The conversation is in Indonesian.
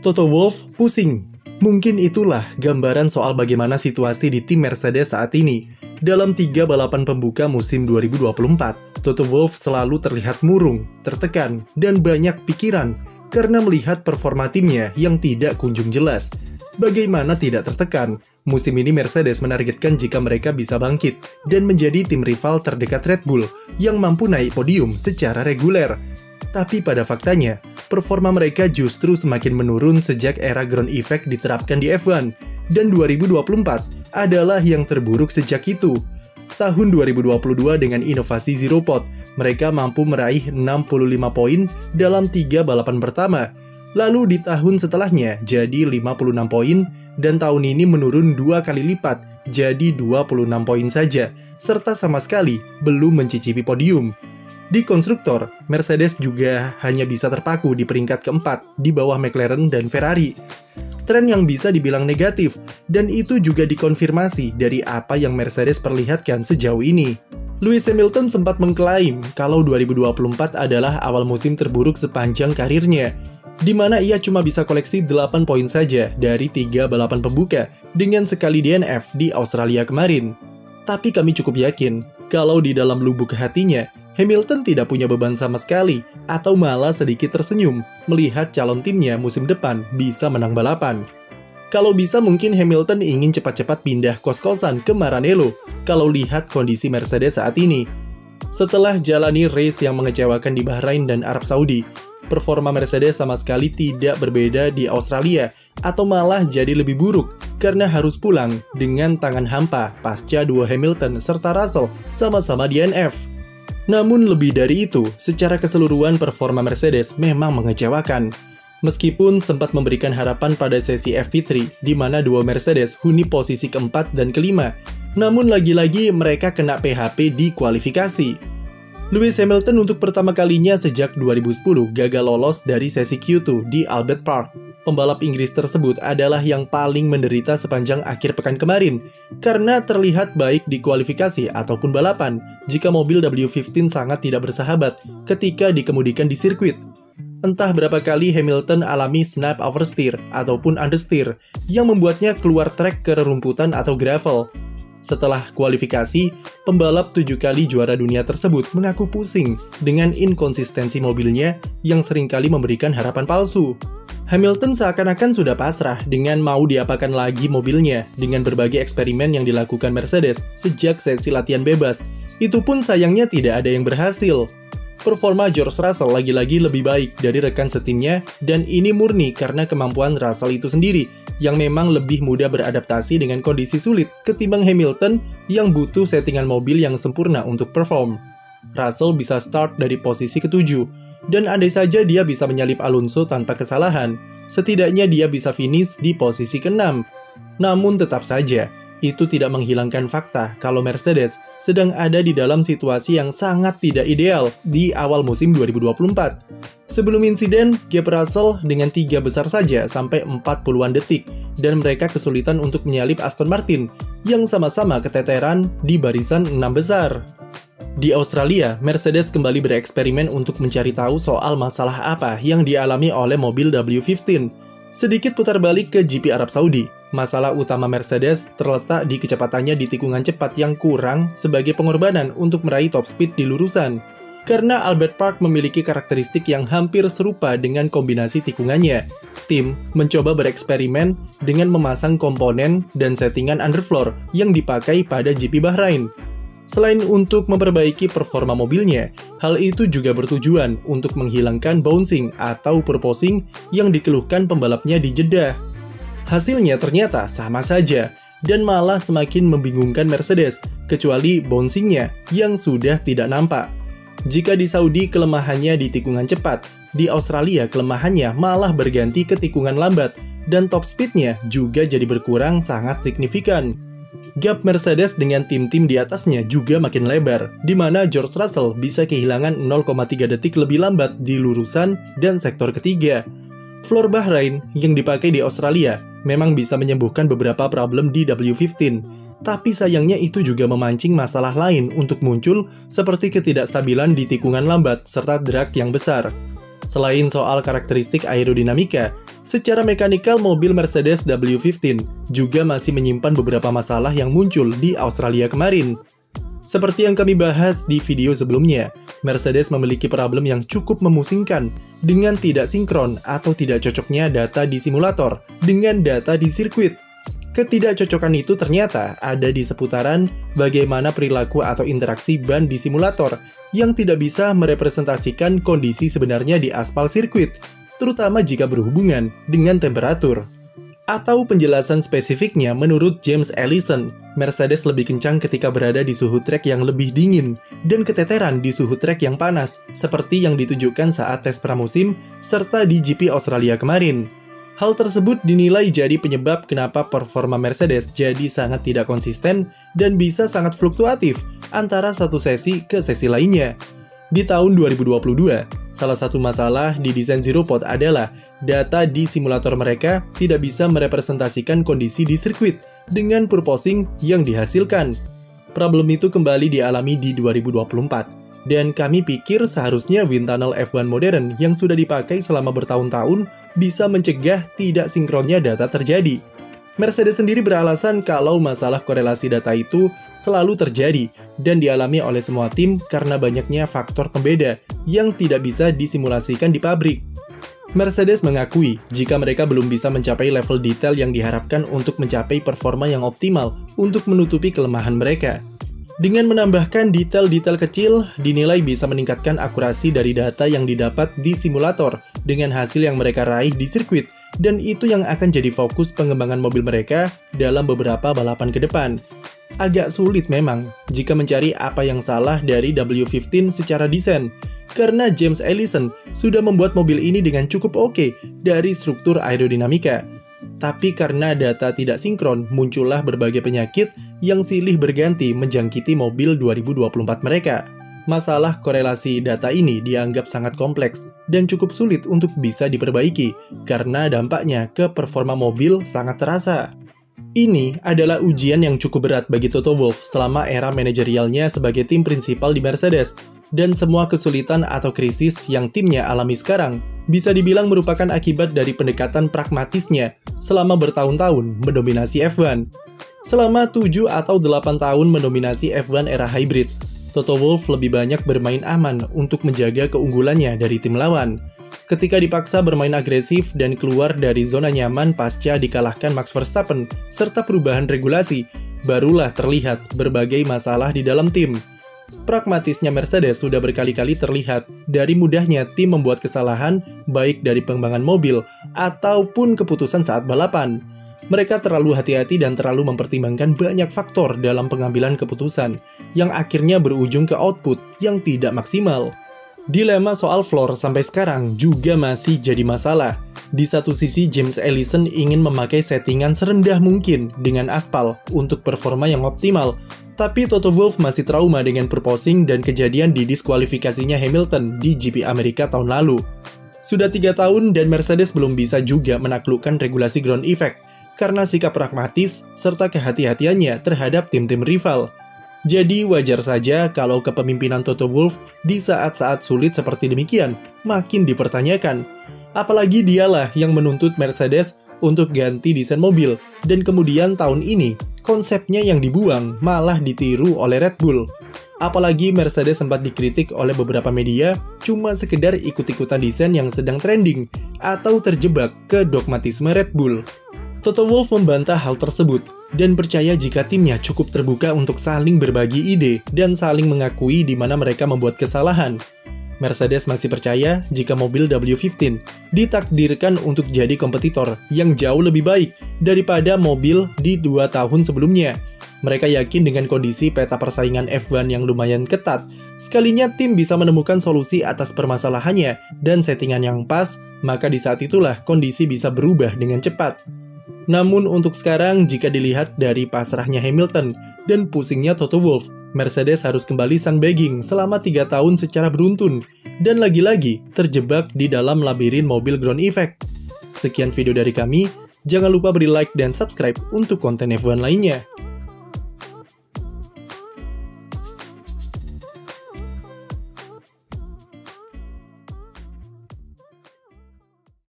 Toto Wolff pusing. Mungkin itulah gambaran soal bagaimana situasi di tim Mercedes saat ini. Dalam 3 balapan pembuka musim 2024, Toto Wolff selalu terlihat murung, tertekan, dan banyak pikiran karena melihat performa timnya yang tidak kunjung jelas. Bagaimana tidak tertekan? Musim ini Mercedes menargetkan jika mereka bisa bangkit dan menjadi tim rival terdekat Red Bull yang mampu naik podium secara reguler. Tapi pada faktanya, performa mereka justru semakin menurun sejak era ground effect diterapkan di F1, dan 2024 adalah yang terburuk sejak itu. Tahun 2022 dengan inovasi Zero Pod, mereka mampu meraih 65 poin dalam 3 balapan pertama. Lalu di tahun setelahnya jadi 56 poin, dan tahun ini menurun 2 kali lipat jadi 26 poin saja, serta sama sekali belum mencicipi podium. Di konstruktor, Mercedes juga hanya bisa terpaku di peringkat keempat di bawah McLaren dan Ferrari. Tren yang bisa dibilang negatif, dan itu juga dikonfirmasi dari apa yang Mercedes perlihatkan sejauh ini. Lewis Hamilton sempat mengklaim kalau 2024 adalah awal musim terburuk sepanjang karirnya, di mana ia cuma bisa koleksi 8 poin saja dari 3 balapan pembuka dengan sekali DNF di Australia kemarin. Tapi kami cukup yakin kalau di dalam lubuk hatinya, Hamilton tidak punya beban sama sekali, atau malah sedikit tersenyum melihat calon timnya musim depan bisa menang balapan. Kalau bisa mungkin Hamilton ingin cepat-cepat pindah kos-kosan ke Maranello kalau lihat kondisi Mercedes saat ini. Setelah jalani race yang mengecewakan di Bahrain dan Arab Saudi, performa Mercedes sama sekali tidak berbeda di Australia, atau malah jadi lebih buruk karena harus pulang dengan tangan hampa pasca duo Hamilton serta Russell sama-sama DNF. Namun lebih dari itu, secara keseluruhan performa Mercedes memang mengecewakan. Meskipun sempat memberikan harapan pada sesi FP3, di mana duo Mercedes huni posisi keempat dan kelima, namun lagi-lagi mereka kena PHP di kualifikasi. Lewis Hamilton untuk pertama kalinya sejak 2010 gagal lolos dari sesi Q2 di Albert Park. Pembalap Inggris tersebut adalah yang paling menderita sepanjang akhir pekan kemarin, karena terlihat baik di kualifikasi ataupun balapan jika mobil W15 sangat tidak bersahabat ketika dikemudikan di sirkuit. Entah berapa kali Hamilton alami snap oversteer ataupun understeer yang membuatnya keluar trek ke rerumputan atau gravel. Setelah kualifikasi, pembalap 7 kali juara dunia tersebut mengaku pusing dengan inkonsistensi mobilnya yang seringkali memberikan harapan palsu. Hamilton seakan-akan sudah pasrah dengan mau diapakan lagi mobilnya dengan berbagai eksperimen yang dilakukan Mercedes sejak sesi latihan bebas. Itu pun sayangnya tidak ada yang berhasil. Performa George Russell lagi-lagi lebih baik dari rekan setimnya, dan ini murni karena kemampuan Russell itu sendiri yang memang lebih mudah beradaptasi dengan kondisi sulit ketimbang Hamilton yang butuh settingan mobil yang sempurna untuk perform. Russell bisa start dari posisi ke-7, dan andai saja dia bisa menyalip Alonso tanpa kesalahan, setidaknya dia bisa finish di posisi ke-6. Namun tetap saja, itu tidak menghilangkan fakta kalau Mercedes sedang ada di dalam situasi yang sangat tidak ideal di awal musim 2024. Sebelum insiden, gap Russell dengan 3 besar saja sampai 40-an detik, dan mereka kesulitan untuk menyalip Aston Martin yang sama-sama keteteran di barisan 6 besar. Di Australia, Mercedes kembali bereksperimen untuk mencari tahu soal masalah apa yang dialami oleh mobil W15. Sedikit putar balik ke GP Arab Saudi, masalah utama Mercedes terletak di kecepatannya di tikungan cepat yang kurang sebagai pengorbanan untuk meraih top speed di lurusan. Karena Albert Park memiliki karakteristik yang hampir serupa dengan kombinasi tikungannya, tim mencoba bereksperimen dengan memasang komponen dan settingan underfloor yang dipakai pada GP Bahrain. Selain untuk memperbaiki performa mobilnya, hal itu juga bertujuan untuk menghilangkan bouncing atau purposing yang dikeluhkan pembalapnya di Jeddah. Hasilnya ternyata sama saja, dan malah semakin membingungkan Mercedes, kecuali bouncingnya yang sudah tidak nampak. Jika di Saudi kelemahannya di tikungan cepat, di Australia kelemahannya malah berganti ke tikungan lambat, dan top speednya juga jadi berkurang sangat signifikan. Gap Mercedes dengan tim-tim di atasnya juga makin lebar, di mana George Russell bisa kehilangan 0,3 detik lebih lambat di lurusan dan sektor ketiga. Floor Bahrain yang dipakai di Australia memang bisa menyembuhkan beberapa problem di W15, tapi sayangnya itu juga memancing masalah lain untuk muncul seperti ketidakstabilan di tikungan lambat serta drag yang besar. Selain soal karakteristik aerodinamika, Secara mekanikal, mobil Mercedes W15 juga masih menyimpan beberapa masalah yang muncul di Australia kemarin. Seperti yang kami bahas di video sebelumnya, Mercedes memiliki problem yang cukup memusingkan dengan tidak sinkron atau tidak cocoknya data di simulator dengan data di sirkuit. Ketidakcocokan itu ternyata ada di seputaran bagaimana perilaku atau interaksi ban di simulator yang tidak bisa merepresentasikan kondisi sebenarnya di aspal sirkuit, terutama jika berhubungan dengan temperatur. Atau penjelasan spesifiknya, menurut James Allison, Mercedes lebih kencang ketika berada di suhu trek yang lebih dingin dan keteteran di suhu trek yang panas, seperti yang ditunjukkan saat tes pramusim serta di GP Australia kemarin. Hal tersebut dinilai jadi penyebab kenapa performa Mercedes jadi sangat tidak konsisten dan bisa sangat fluktuatif antara satu sesi ke sesi lainnya. Di tahun 2022, salah satu masalah di desain Zero Pod adalah data di simulator mereka tidak bisa merepresentasikan kondisi di sirkuit dengan purposing yang dihasilkan. Problem itu kembali dialami di 2024, dan kami pikir seharusnya wind tunnel F1 modern yang sudah dipakai selama bertahun-tahun bisa mencegah tidak sinkronnya data terjadi. Mercedes sendiri beralasan kalau masalah korelasi data itu selalu terjadi dan dialami oleh semua tim karena banyaknya faktor pembeda yang tidak bisa disimulasikan di pabrik. Mercedes mengakui jika mereka belum bisa mencapai level detail yang diharapkan untuk mencapai performa yang optimal untuk menutupi kelemahan mereka. Dengan menambahkan detail-detail kecil, dinilai bisa meningkatkan akurasi dari data yang didapat di simulator dengan hasil yang mereka raih di sirkuit, dan itu yang akan jadi fokus pengembangan mobil mereka dalam beberapa balapan ke depan. Agak sulit memang jika mencari apa yang salah dari W15 secara desain, karena James Allison sudah membuat mobil ini dengan cukup oke dari struktur aerodinamika. Tapi karena data tidak sinkron, muncullah berbagai penyakit yang silih berganti menjangkiti mobil 2024 mereka. Masalah korelasi data ini dianggap sangat kompleks dan cukup sulit untuk bisa diperbaiki karena dampaknya ke performa mobil sangat terasa. Ini adalah ujian yang cukup berat bagi Toto Wolff selama era manajerialnya sebagai tim prinsipal di Mercedes, dan semua kesulitan atau krisis yang timnya alami sekarang bisa dibilang merupakan akibat dari pendekatan pragmatisnya selama bertahun-tahun mendominasi F1. Selama 7 atau 8 tahun mendominasi F1 era hybrid, Toto Wolff lebih banyak bermain aman untuk menjaga keunggulannya dari tim lawan. Ketika dipaksa bermain agresif dan keluar dari zona nyaman pasca dikalahkan Max Verstappen serta perubahan regulasi, barulah terlihat berbagai masalah di dalam tim. Pragmatisnya Mercedes sudah berkali-kali terlihat dari mudahnya tim membuat kesalahan baik dari pengembangan mobil ataupun keputusan saat balapan. Mereka terlalu hati-hati dan terlalu mempertimbangkan banyak faktor dalam pengambilan keputusan, yang akhirnya berujung ke output yang tidak maksimal. Dilema soal floor sampai sekarang juga masih jadi masalah. Di satu sisi, James Allison ingin memakai settingan serendah mungkin dengan aspal untuk performa yang optimal, tapi Toto Wolff masih trauma dengan purposing dan kejadian di diskualifikasinya Hamilton di GP Amerika tahun lalu. Sudah 3 tahun dan Mercedes belum bisa juga menaklukkan regulasi ground effect karena sikap pragmatis serta kehati-hatiannya terhadap tim-tim rival. Jadi wajar saja kalau kepemimpinan Toto Wolff di saat-saat sulit seperti demikian makin dipertanyakan. Apalagi dialah yang menuntut Mercedes untuk ganti desain mobil, dan kemudian tahun ini konsepnya yang dibuang malah ditiru oleh Red Bull. Apalagi Mercedes sempat dikritik oleh beberapa media cuma sekedar ikut-ikutan desain yang sedang trending atau terjebak ke dogmatisme Red Bull. Toto Wolff membantah hal tersebut dan percaya jika timnya cukup terbuka untuk saling berbagi ide dan saling mengakui di mana mereka membuat kesalahan. Mercedes masih percaya jika mobil W15 ditakdirkan untuk jadi kompetitor yang jauh lebih baik daripada mobil di 2 tahun sebelumnya. Mereka yakin dengan kondisi peta persaingan F1 yang lumayan ketat, sekalinya tim bisa menemukan solusi atas permasalahannya dan settingan yang pas, maka di saat itulah kondisi bisa berubah dengan cepat. Namun untuk sekarang, jika dilihat dari pasrahnya Hamilton dan pusingnya Toto Wolff, Mercedes harus kembali sandbagging selama 3 tahun secara beruntun, dan lagi-lagi terjebak di dalam labirin mobil ground effect. Sekian video dari kami, jangan lupa beri like dan subscribe untuk konten F1 lainnya.